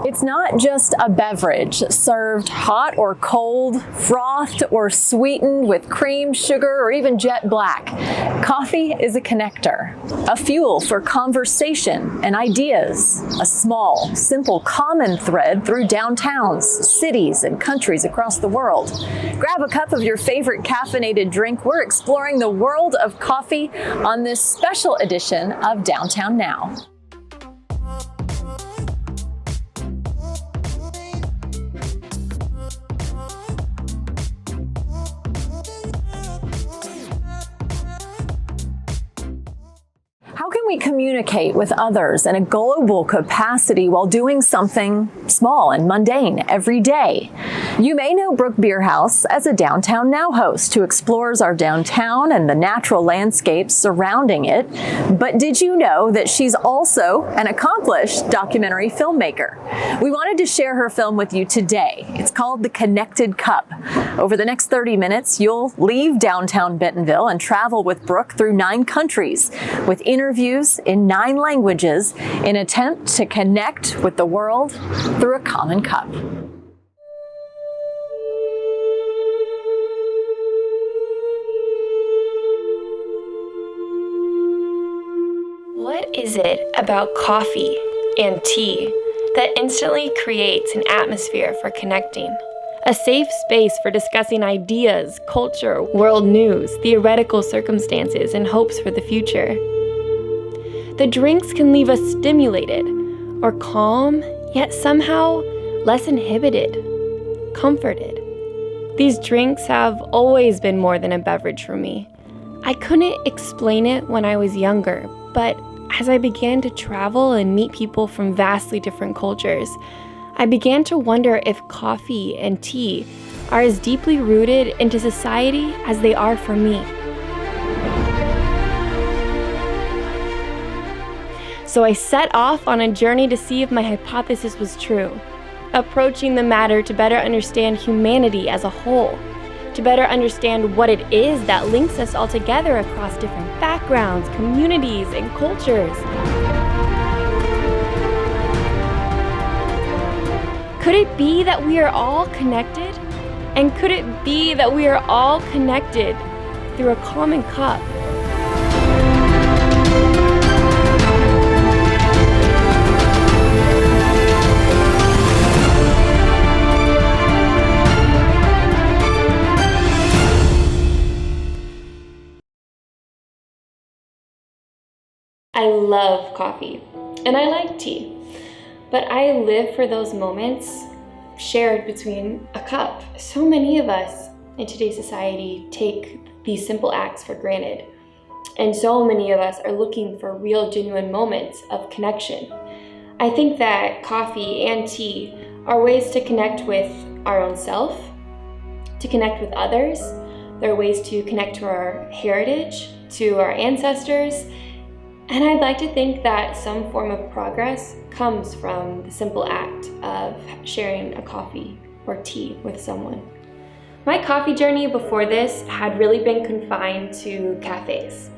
It's not just a beverage served hot or cold, frothed or sweetened with cream, sugar, or even jet black. Coffee is a connector, a fuel for conversation and ideas, a small, simple, common thread through downtowns, cities, and countries across the world. Grab a cup of your favorite caffeinated drink. We're exploring the world of coffee on this special edition of Downtown Now. How can we communicate with others in a global capacity while doing something small and mundane every day? You may know Brooke Bierhaus as a Downtown Now host who explores our downtown and the natural landscapes surrounding it. But did you know that she's also an accomplished documentary filmmaker? We wanted to share her film with you today. It's called The Connected Cup. Over the next 30 minutes, you'll leave downtown Bentonville and travel with Brooke through 9 countries with interviews in 9 languages in an attempt to connect with the world through a common cup. What is it about coffee and tea that instantly creates an atmosphere for connecting? A safe space for discussing ideas, culture, world news, theoretical circumstances, and hopes for the future. The drinks can leave us stimulated or calm, yet somehow less inhibited, comforted. These drinks have always been more than a beverage for me. I couldn't explain it when I was younger, but as I began to travel and meet people from vastly different cultures, I began to wonder if coffee and tea are as deeply rooted into society as they are for me. So I set off on a journey to see if my hypothesis was true, approaching the matter to better understand humanity as a whole, to better understand what it is that links us all together across different backgrounds, communities, and cultures. Could it be that we are all connected? And could it be that we are all connected through a common cup? I love coffee, and I like tea, but I live for those moments shared between a cup. So many of us in today's society take these simple acts for granted, and so many of us are looking for real, genuine moments of connection. I think that coffee and tea are ways to connect with our own self, to connect with others. They're ways to connect to our heritage, to our ancestors. And I'd like to think that some form of progress comes from the simple act of sharing a coffee or tea with someone. My coffee journey before this had really been confined to cafes.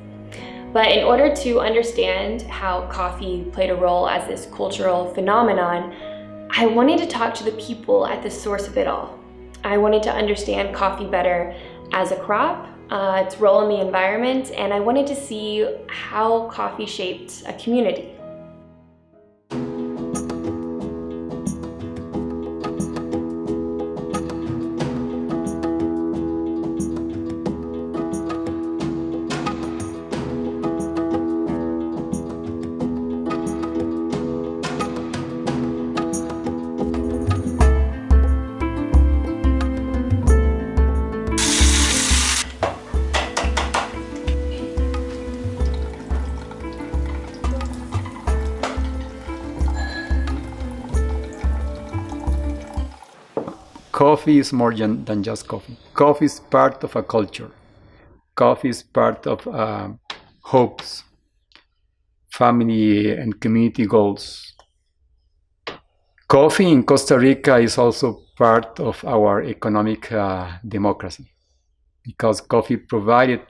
But in order to understand how coffee played a role as this cultural phenomenon, I wanted to talk to the people at the source of it all. I wanted to understand coffee better as a crop, its role in the environment, and I wanted to see how coffee shaped a community. Coffee is more than just coffee. Coffee is part of a culture. Coffee is part of hopes, family and community goals. Coffee in Costa Rica is also part of our economic democracy, because coffee provided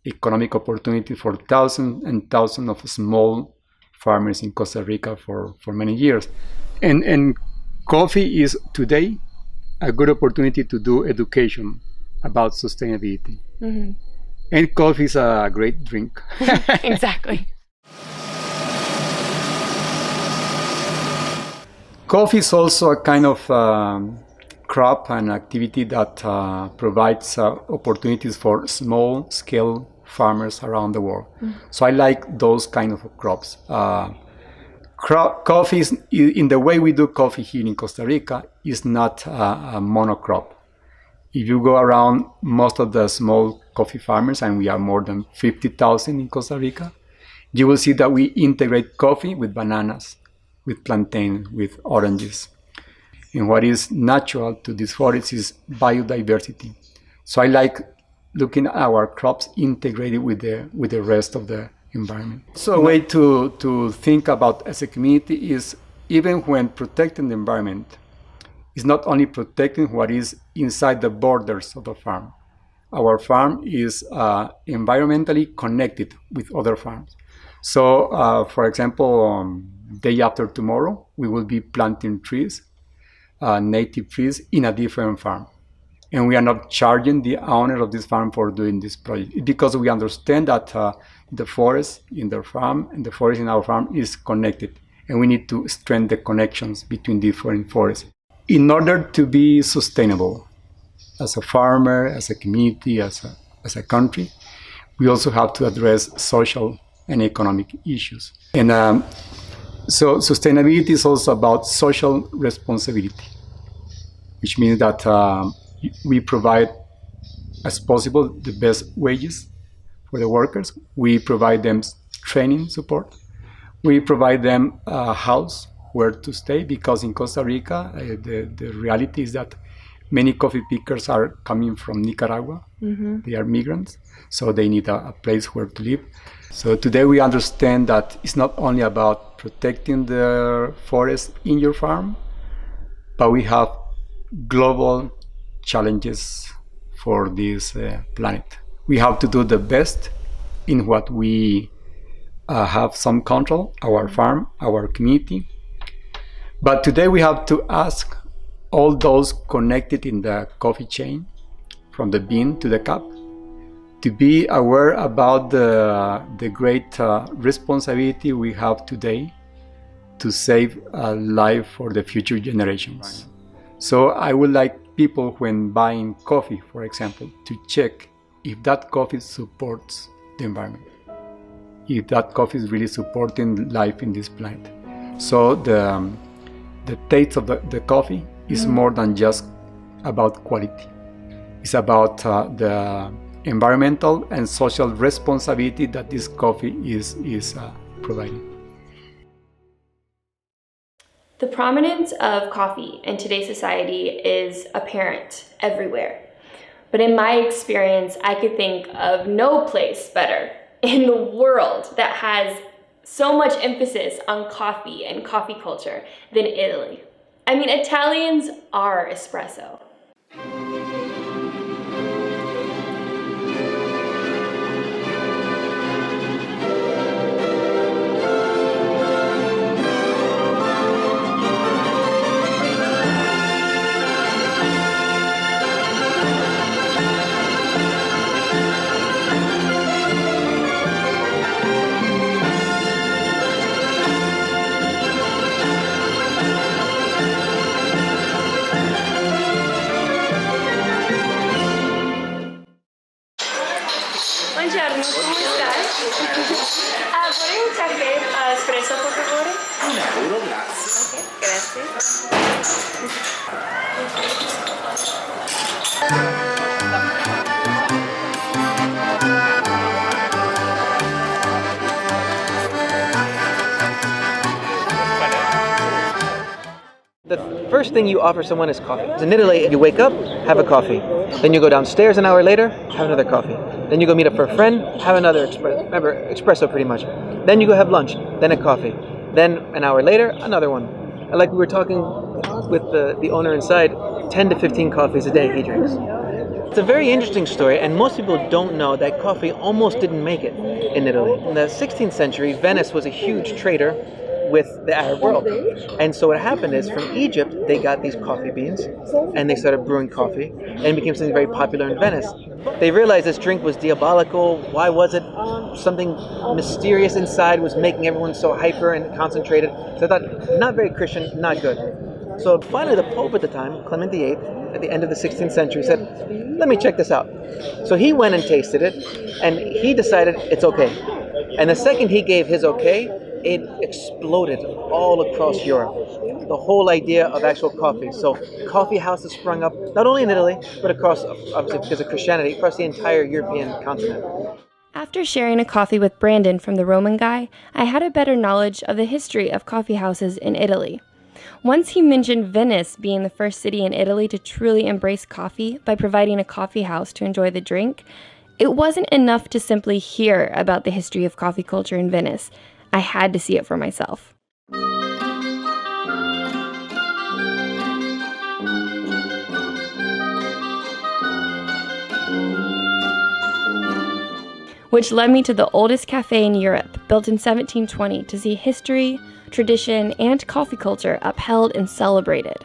economic opportunity for thousands and thousands of small farmers in Costa Rica for many years. And coffee is today a good opportunity to do education about sustainability. Mm-hmm. And coffee is a great drink. Exactly. Coffee is also a kind of crop and activity that provides opportunities for small-scale farmers around the world. Mm. So I like those kind of crops. Coffee is, in the way we do coffee here in Costa Rica, is not a monocrop. If you go around most of the small coffee farmers, and we are more than 50,000 in Costa Rica, you will see that we integrate coffee with bananas, with plantain, with oranges. And what is natural to these forests is biodiversity. So I like looking at our crops integrated with the rest of the environment. So a way to think about as a community is, even when protecting the environment, is not only protecting what is inside the borders of the farm. Our farm is environmentally connected with other farms. So, for example, day after tomorrow, we will be planting trees, native trees, in a different farm. And we are not charging the owner of this farm for doing this project, because we understand that the forest in their farm and the forest in our farm is connected, and we need to strengthen the connections between different forests. In order to be sustainable as a farmer, as a community, as a country, we also have to address social and economic issues. And so sustainability is also about social responsibility, which means that we provide, as possible, the best wages for the workers. We provide them training support. We provide them a house where to stay, because in Costa Rica, the reality is that many coffee pickers are coming from Nicaragua. Mm-hmm. They are migrants, so they need a place where to live. So today we understand that it's not only about protecting the forest in your farm, but we have global challenges for this planet. We have to do the best in what we have some control, our farm, our community. But today we have to ask all those connected in the coffee chain, from the bean to the cup, to be aware about the great responsibility we have today to save a life for the future generations. So I would like people, when buying coffee, for example, to check if that coffee supports the environment, if that coffee is really supporting life in this planet. So the taste of the coffee is more than just about quality. It's about the environmental and social responsibility that this coffee is providing. The prominence of coffee in today's society is apparent everywhere. But in my experience, I could think of no place better in the world that has so much emphasis on coffee and coffee culture than Italy. I mean, Italians are espresso. Buongiorno, come stai? Vorrei un caffè espresso, per favore? €1, grazie. Ok, grazie. The first thing you offer someone is coffee. In Italy, you wake up, have a coffee. Then you go downstairs an hour later, have another coffee. Then you go meet up for a friend, have another espresso pretty much. Then you go have lunch, then a coffee. Then an hour later, another one. Like we were talking with the owner inside, 10 to 15 coffees a day he drinks. It's a very interesting story, and most people don't know that coffee almost didn't make it in Italy. In the 16th century, Venice was a huge trader with the Arab world. And so what happened is from Egypt, they got these coffee beans and they started brewing coffee and it became something very popular in Venice. They realized this drink was diabolical. Why was it? Something mysterious inside was making everyone so hyper and concentrated. So I thought, not very Christian, not good. So finally the Pope at the time, Clement VIII, at the end of the 16th century, said, let me check this out. So he went and tasted it and he decided it's okay. And the second he gave his okay, it exploded all across Europe. The whole idea of actual coffee. So coffee houses sprung up, not only in Italy, but across, obviously because of Christianity, across the entire European continent. After sharing a coffee with Brandon from the Roman Guy, I had a better knowledge of the history of coffee houses in Italy. Once he mentioned Venice being the first city in Italy to truly embrace coffee by providing a coffee house to enjoy the drink, it wasn't enough to simply hear about the history of coffee culture in Venice. I had to see it for myself. Which led me to the oldest cafe in Europe, built in 1720, to see history, tradition, and coffee culture upheld and celebrated.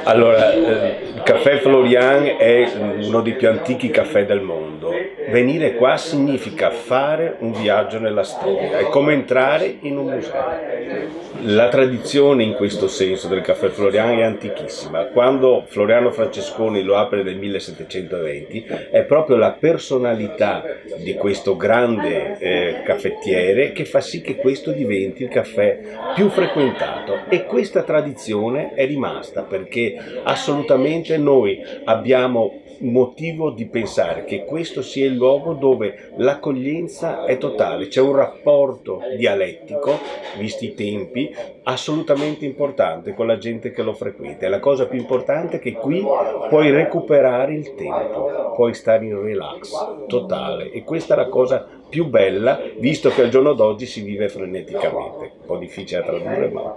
Allora, il caffè Florian è uno dei più antichi caffè del mondo. Venire qua significa fare un viaggio nella storia, è come entrare in un museo. La tradizione in questo senso del caffè Florian è antichissima. Quando Floriano Francesconi lo apre nel 1720 è proprio la personalità di questo grande caffettiere che fa sì che questo diventi il caffè più frequentato, e questa tradizione è rimasta perché assolutamente noi abbiamo motivo di pensare che questo sia il luogo dove l'accoglienza è totale, c'è un rapporto dialettico, visti i tempi, assolutamente importante con la gente che lo frequenta. E la cosa più importante è che qui puoi recuperare il tempo, puoi stare in relax totale, e questa è la cosa più bella, visto che al giorno d'oggi si vive freneticamente. Un po' difficile da tradurre, ma...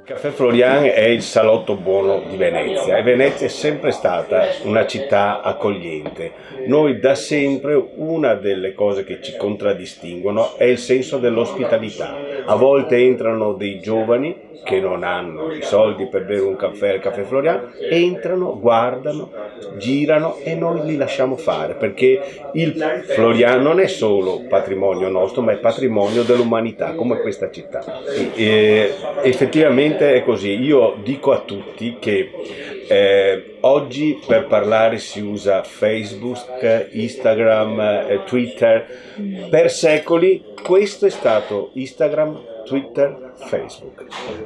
Il caffè Florian è il salotto buono di Venezia, e Venezia è sempre stata una città accogliente. Noi da sempre una delle cose che ci contraddistinguono è il senso dell'ospitalità. A volte entrano dei giovani che non hanno i soldi per bere un caffè al caffè Florian, entrano, guardano, girano e noi li lasciamo fare, perché il Florian non è solo patrimonio nostro, ma è patrimonio dell'umanità, come questa città. Effettivamente è così. Io dico a tutti che oggi per parlare si usa Facebook, Instagram, Twitter. Per secoli questo è stato Instagram, Twitter, Facebook,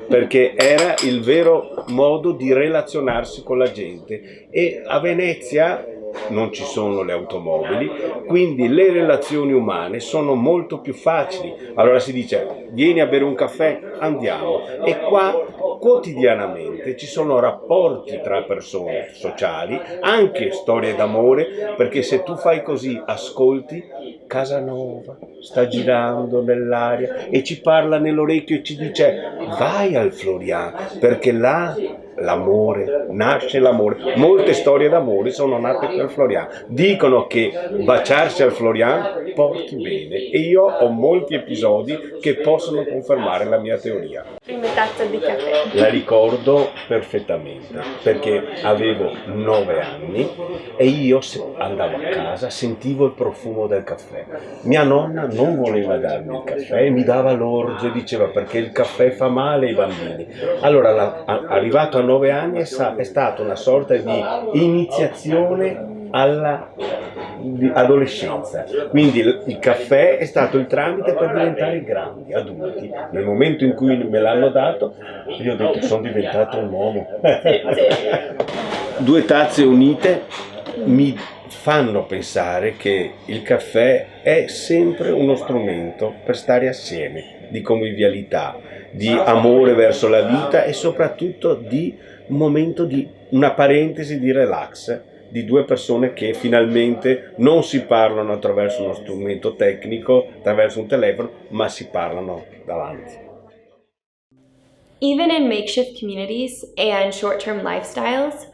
perché era il vero modo di relazionarsi con la gente, e a Venezia non ci sono le automobili, quindi le relazioni umane sono molto più facili. Allora si dice: vieni a bere un caffè, andiamo, e qua quotidianamente ci sono rapporti tra persone sociali, anche storie d'amore, perché se tu fai così, ascolti, Casanova sta girando nell'aria e ci parla nell'orecchio e ci dice: vai al Florian, perché là l'amore, nasce l'amore. Molte storie d'amore sono nate per Florian. Dicono che baciarsi al Florian porti bene, e io ho molti episodi che possono confermare la mia teoria. Prima tazza di caffè. La ricordo perfettamente perché avevo 9 anni e io andavo a casa, sentivo il profumo del caffè. Mia nonna non voleva darmi il caffè, mi dava l'orzo e diceva: perché il caffè fa male ai bambini. Allora, arrivato a 9 anni, è stata una sorta di iniziazione alla adolescenza, quindi il caffè è stato il tramite per diventare grandi, adulti. Nel momento in cui me l'hanno dato, io ho detto: sono diventato un uomo. 2 tazze unite mi fanno pensare che il caffè è sempre uno strumento per stare assieme, di convivialità, di amore verso la vita, e soprattutto di un momento di una parentesi di relax di 2 persone che finalmente non si parlano attraverso uno strumento tecnico, attraverso un telefono, ma si parlano davanti. Even in makeshift communities and short-term lifestyles,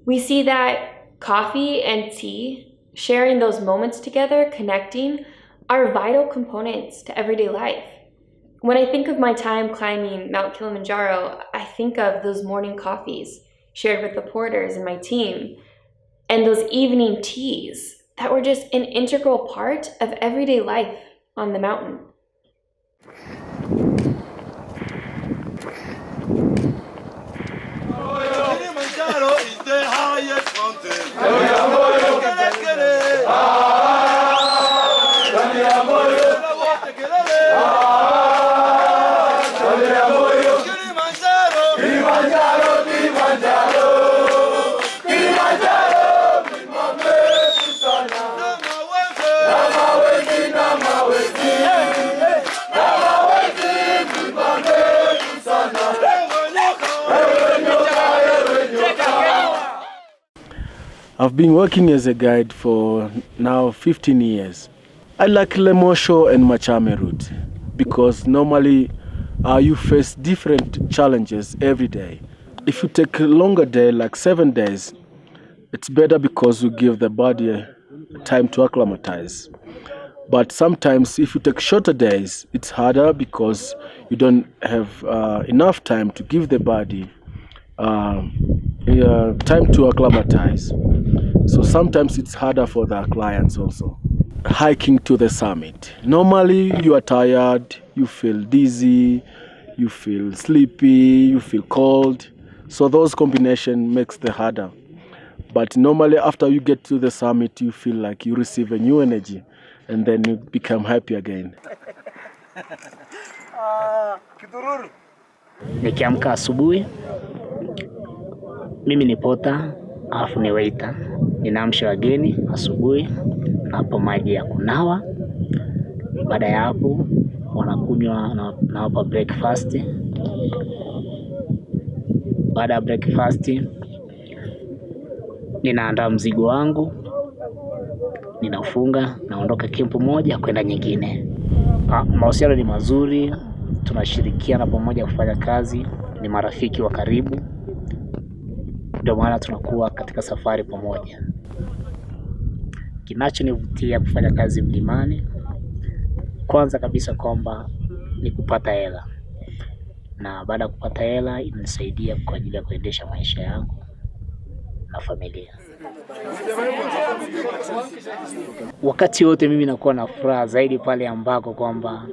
we see that coffee and tea, sharing those moments together, connecting, are vital components to everyday life. When I think of my time climbing Mount Kilimanjaro, I think of those morning coffees shared with the porters and my team, and those evening teas that were just an integral part of everyday life on the mountain. Kilimanjaro is the highest mountain. I've been working as a guide for now 15 years. I like Lemosho and Machame route because normally you face different challenges every day. If you take a longer day, like 7 days, it's better because you give the body time to acclimatize. But sometimes if you take shorter days, it's harder because you don't have enough time to give the body time to acclimatize. So sometimes it's harder for the clients also. Hiking to the summit. Normally you are tired, you feel dizzy, you feel sleepy, you feel cold. So those combination makes the harder. But normally after you get to the summit, you feel like you receive a new energy and then you become happy again. Nikiamka asubuhi, mimi ni pota, alafu ni waiter. Ninaamsha wageni asubuhi, nawapa maji ya kunawa. Baada ya hapo wanakunywa, nawapa breakfast. Baada ya breakfast ninaandaa mzigo wangu, ninafunga, naondoka kempu moja kwenda nyingine. Mahusiano ni mazuri, tunashirikiana pamoja kufanya kazi, ni marafiki wa karibu. Ndio maana tunakuwa katika safari pamoja. Kinachonivutia kufanya kazi mlimani, kwanza kabisa kwamba ni kupata hela. Na baada ya kupata hela inanisaidia kwa ajili ya kuendesha maisha yangu na familia. Wakati wote mimi nakuwa na furaha zaidi pale ambako kwamba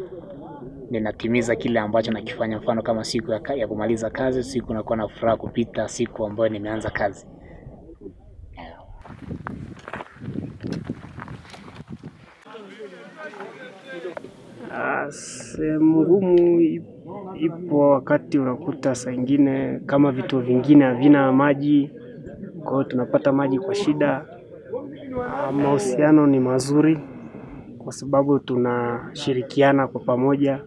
ninatimiza kile ambacho nakifanya. Mfano kama siku ya kumaliza kazi, siku nakuwa na furaha kupita siku ambayo nimeanza kazi. Sehemu ngumu ipo wakati unakuta saa ingine kama vitu vingine havina maji, kwa hiyo tunapata maji kwa shida. Mahusiano ni mazuri kwa sababu tunashirikiana kwa pamoja.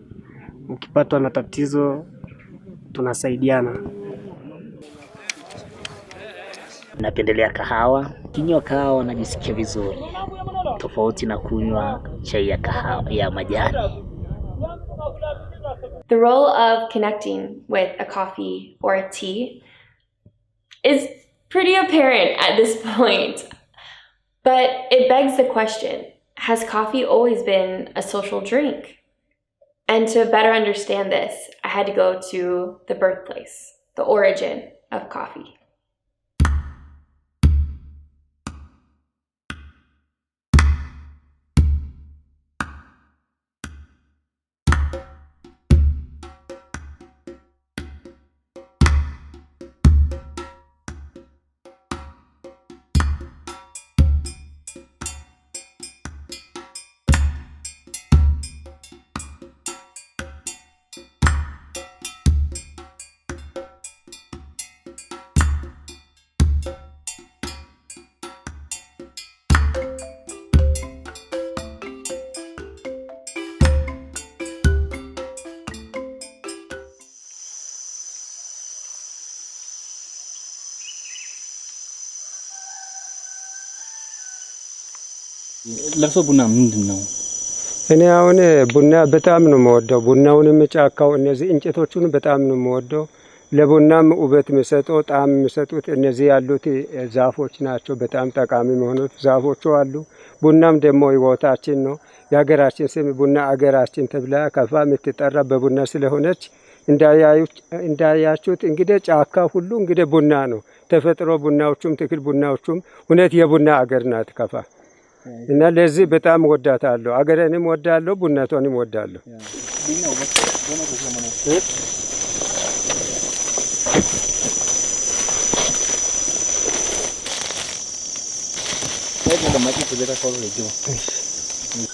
Ukipatwa na tatizo tunasaidiana. Napendelea kahawa. Kinywa kahawa najisikia vizuri, tofauti na kunywa chai ya kahawa ya majani. The role of connecting with a coffee or a tea is pretty apparent at this point, but it begs the question, has coffee always been a social drink? And to better understand this, I had to go to the birthplace, the origin of coffee. ለርሶ ቡና ምንድን ነው? እኔ አሁን ቡና በጣም ነው የምወደው። ቡናውንም ጫካው እነዚህ እንጨቶቹን በጣም ነው የምወደው። ለቡናም ውበት የሚሰጠው ጣዕም የሚሰጡት እነዚህ ያሉት ዛፎች ናቸው። በጣም ጠቃሚ የሆኑት ዛፎቹ አሉ። ቡናም ደግሞ ህይወታችን ነው። የሀገራችን ስም ቡና አገራችን ተብላ ከፋ የምትጠራ በቡና ስለሆነች እንዳያችሁት እንግዲህ ጫካ ሁሉ እንግዲህ ቡና ነው። ተፈጥሮ ቡናዎቹም ትክል ቡናዎቹም እውነት የቡና አገር ናት ከፋ እና ለዚህ በጣም ወዳታለሁ። አገሬንም ወዳለሁ፣ ቡናቷንም ወዳለሁ።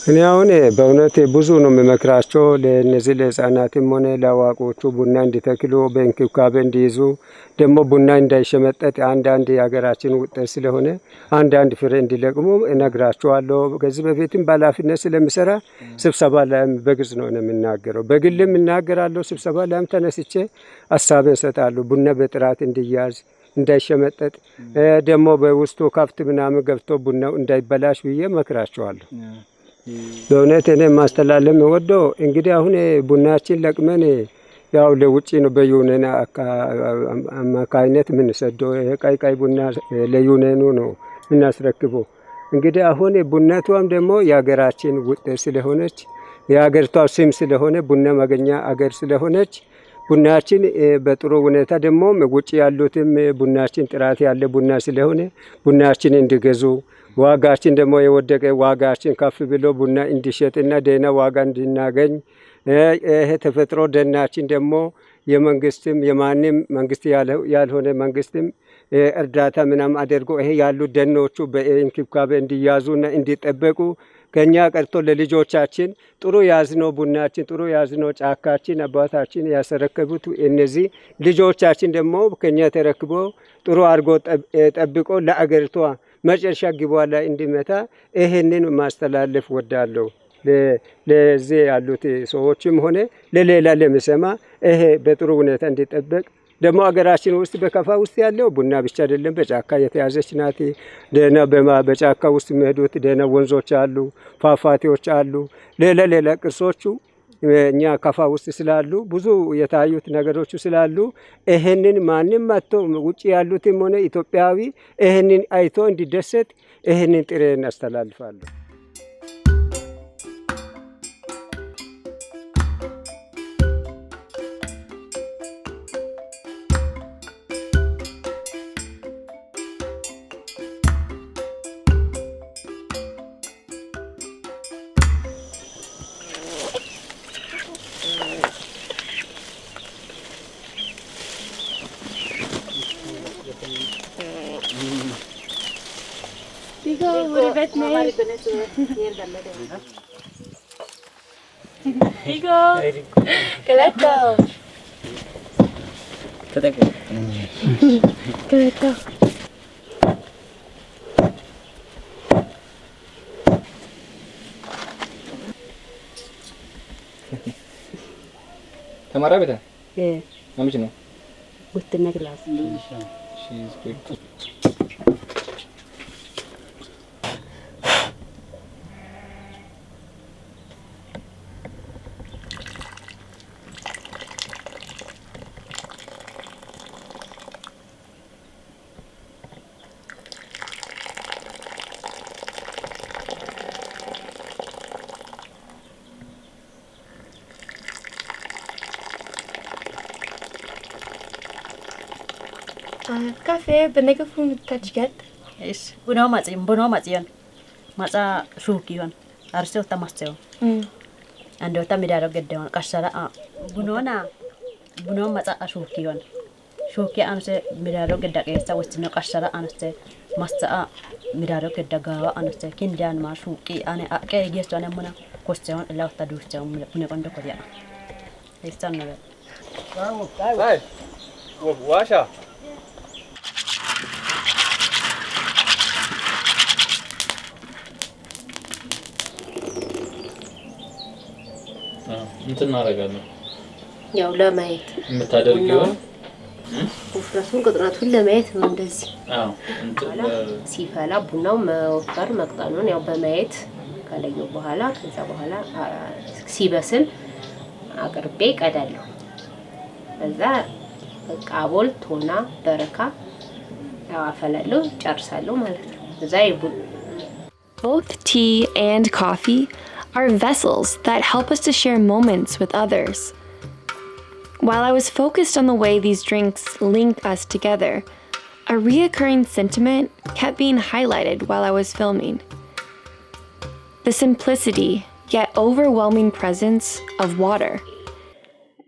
እኔ አሁን በእውነት ብዙ ነው የምመክራቸው ለእነዚህ ለህፃናትም ሆነ ለአዋቆቹ ቡና እንዲተክሉ በእንክብካቤ እንዲይዙ ደግሞ ቡና እንዳይሸመጠጥ አንዳንድ የሀገራችን ውጤት ስለሆነ አንዳንድ ፍሬ እንዲለቅሙ እነግራቸዋለሁ። ከዚህ በፊትም በኃላፊነት ስለሚሰራ ስብሰባ ላይም በግልጽ ነው የምናገረው። በግልም እናገራለሁ። ስብሰባ ላይም ተነስቼ ሀሳቤን እሰጣለሁ። ቡና በጥራት እንዲያዝ እንዳይሸመጠጥ ደግሞ በውስጡ ከብት ምናምን ገብቶ ቡናው እንዳይበላሽ ብዬ መክራቸዋለሁ። በእውነት እኔ ማስተላለፍ ወደው እንግዲህ አሁን ቡናችን ለቅመን ያው ለውጪ ነው በዩኔን አማካይነት ምን ሰደው ቀይ ቡና ለዩኔኑ ነው እናስረክበው። እንግዲህ አሁን ቡናቷም ደግሞ የሀገራችን ውጤት ስለሆነች የሀገሪቷ ስም ስለሆነ ቡና ማገኛ አገር ስለሆነች ቡናችን በጥሩ ሁኔታ ደግሞ ውጪ ያሉትም ቡናችን ጥራት ያለ ቡና ስለሆነ ቡናችን እንዲገዙ ዋጋችን ደግሞ የወደቀ ዋጋችን ከፍ ብሎ ቡና እንዲሸጥና ደህና ዋጋ እንድናገኝ ይሄ ተፈጥሮ ደናችን ደግሞ የመንግስትም የማንም መንግስት ያልሆነ መንግስትም እርዳታ ምናምን አድርጎ ይሄ ያሉ ደኖቹ በእንክብካቤ እንዲያዙና እንዲጠበቁ ከኛ ቀርቶ ለልጆቻችን ጥሩ ያዝነው ቡናችን ጥሩ ያዝነው ጫካችን አባታችን ያሰረከቡት እነዚህ ልጆቻችን ደግሞ ከኛ ተረክቦ ጥሩ አድርጎ ጠብቆ ለአገሪቷ መጨረሻ ግቧ ላይ እንዲመታ ይሄንን ማስተላለፍ ወዳለሁ። ለዚህ ያሉት ሰዎችም ሆነ ለሌላ ለሚሰማ ይሄ በጥሩ ሁኔታ እንዲጠበቅ ደግሞ አገራችን ውስጥ በከፋ ውስጥ ያለው ቡና ብቻ አይደለም፣ በጫካ የተያዘች ናት። ደህና በጫካ ውስጥ የሚሄዱት ደህና ወንዞች አሉ፣ ፏፏቴዎች አሉ፣ ሌላ ቅርሶቹ እኛ ከፋ ውስጥ ስላሉ ብዙ የታዩት ነገሮች ስላሉ ይሄንን ማንም መጥቶ ውጪ ያሉትም ሆነ ኢትዮጵያዊ ይሄንን አይቶ እንዲደሰት ይሄንን ጥሬን አስተላልፋለሁ። ተማራ ቤታ አምጪ ነው ወጥተና ክላስ Cafe, benega fun tachgat. Is buno mazion. Maza shukion. Arso tamasteo. Ando tamidaro geddeon kasara bunona buno maza shukion. Shuki anse midaro gedda kesa westino kasara anse masta midaro gedda gawa anse kindan ma shuki ane ake gesto ane mona question la ta duste mune kondo kodia. Istan no. Hey. Washa. እንትን እናደርጋለን ያው ለማየት የምታደርጊው ውፍረቱን ቅጥነቱን ለማየት ነው እንደዚህ። አዎ ሲፈላ ቡናው መወፈር መቅጠኑን ያው በማየት ከለየው በኋላ ከዛ በኋላ ሲበስል አቅርቤ ቀዳለሁ። ከዛ በቃ አቦል ቶና በረካ አፈላለሁ ጨርሳለሁ ማለት ነው። ከዛ ይቡል Both tea and coffee are vessels that help us to share moments with others. While I was focused on the way these drinks link us together, a reoccurring sentiment kept being highlighted while I was filming. The simplicity, yet overwhelming presence of water.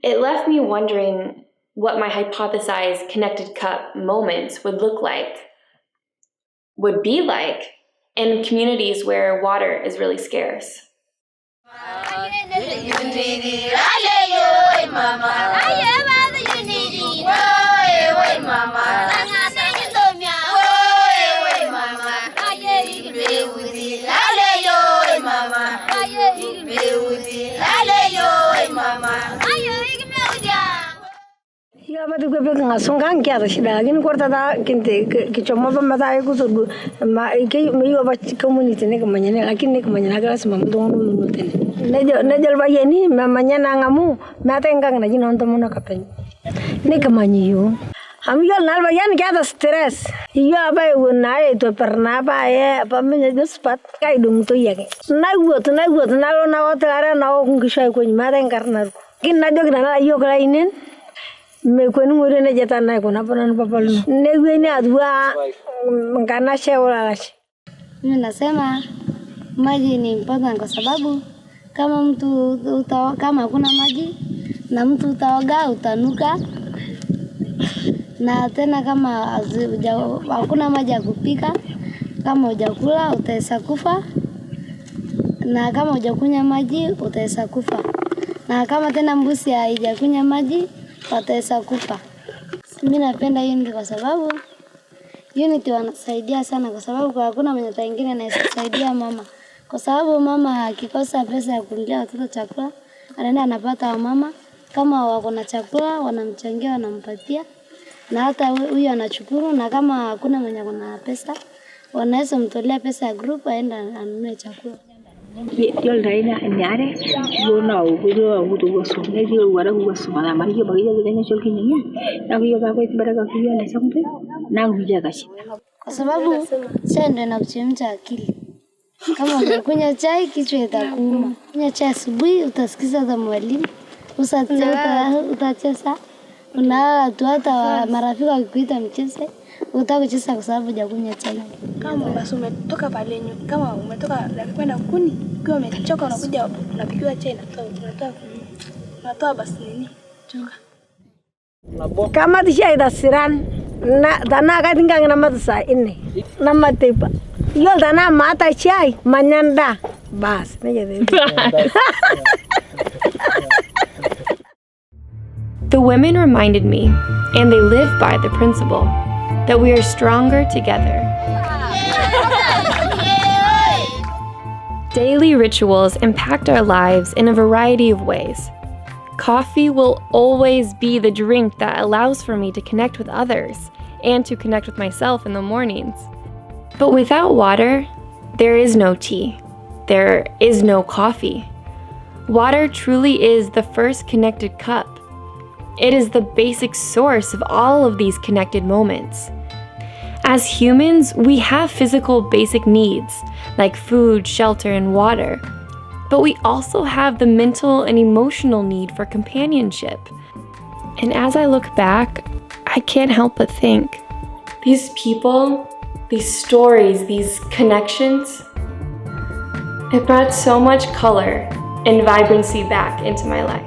It left me wondering what my hypothesized connected cup moments would look like, would be like, in communities where water is really scarce. Ya batu kepe ngasongkan kia tu sih dah. Gini korta dah kinte kicoma pemata aku tu ma ke meyo apa community ni kemana ni, lagi ni kemana agak semang dong dong tu ni. Nejal bayi ni mamanya nangamu, mata engkang naji nonton mana kapen. Ni kemana yo? Kami jual nal bayi ni kia tu stress. Iyo apa yang naik tu pernah apa ya apa menjadi sepat kai dong tu ya ke. Naik buat nalo nawa terara nawa kungkisai kuny mata engkar naru. Kin najok nala iyo kelainin. Mekweni ngure ne jata na kuna pana papalu ne gweni adua mkana sheola lashi. Mimi nasema maji ni important kwa sababu kama mtu kama hakuna maji na mtu utaoga utanuka, na tena kama hakuna maji ya kupika, kama hujakula utaweza kufa, na kama hujakunywa maji utaweza kufa, na kama tena mbuzi haijakunywa maji wataweza kufa. Mimi napenda unity kwa sababu unity wanasaidia sana, kwa sababu hakuna mwenye mwingine anayesaidia mama, kwa sababu mama akikosa pesa ya kununulia watoto chakula anaenda anapata wa mama, kama wako na chakula wanamchangia wanampatia, na hata huyo anachukuru, na kama hakuna mwenye kuna pesa wanaweza mtolea pesa ya group aenda anunue chakula. Yol daina nyare yona ugo ugo waso ne dio wara ugo waso mala mari yo bagi yo dene chol kinya na yo ba ko baraka kiyo na samte na huja kashi, kwa sababu chai ndio inakuchemsha akili. Kama unakunywa chai kichwa itakuuma. Kunywa chai asubuhi utasikiza za mwalimu, utacheza, unalala tu, hata marafiki wakikuita mcheze utaka kucheza kwa sababu hujakunywa chai. Kama basi umetoka pale nyumbani, kama umetoka kwenda kuni, ukiwa umechoka unakuja unapikiwa chai unatoa basi nini? Chunga. Kama tisha idasiran na dana ka tinggang na matsa ini. Na matipa. Yol dana mata chai manyanda. Bas, meje. The women reminded me, and they live by the principle, that we are stronger together. Daily rituals impact our lives in a variety of ways. Coffee will always be the drink that allows for me to connect with others and to connect with myself in the mornings. But without water, there is no tea. There is no coffee. Water truly is the first connected cup. It is the basic source of all of these connected moments. As humans, we have physical basic needs like food, shelter, and water. But we also have the mental and emotional need for companionship. And as I look back, I can't help but think, these people, these stories, these connections, it brought so much color and vibrancy back into my life.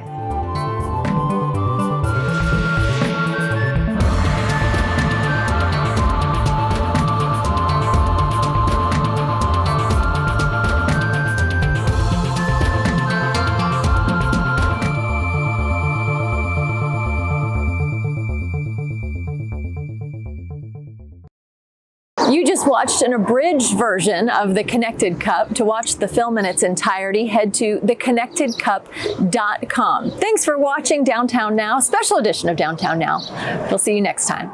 You just watched an abridged version of The Connected Cup. To watch the film in its entirety, head to theconnectedcup.com. Thanks for watching Downtown Now, special edition of Downtown Now. We'll see you next time.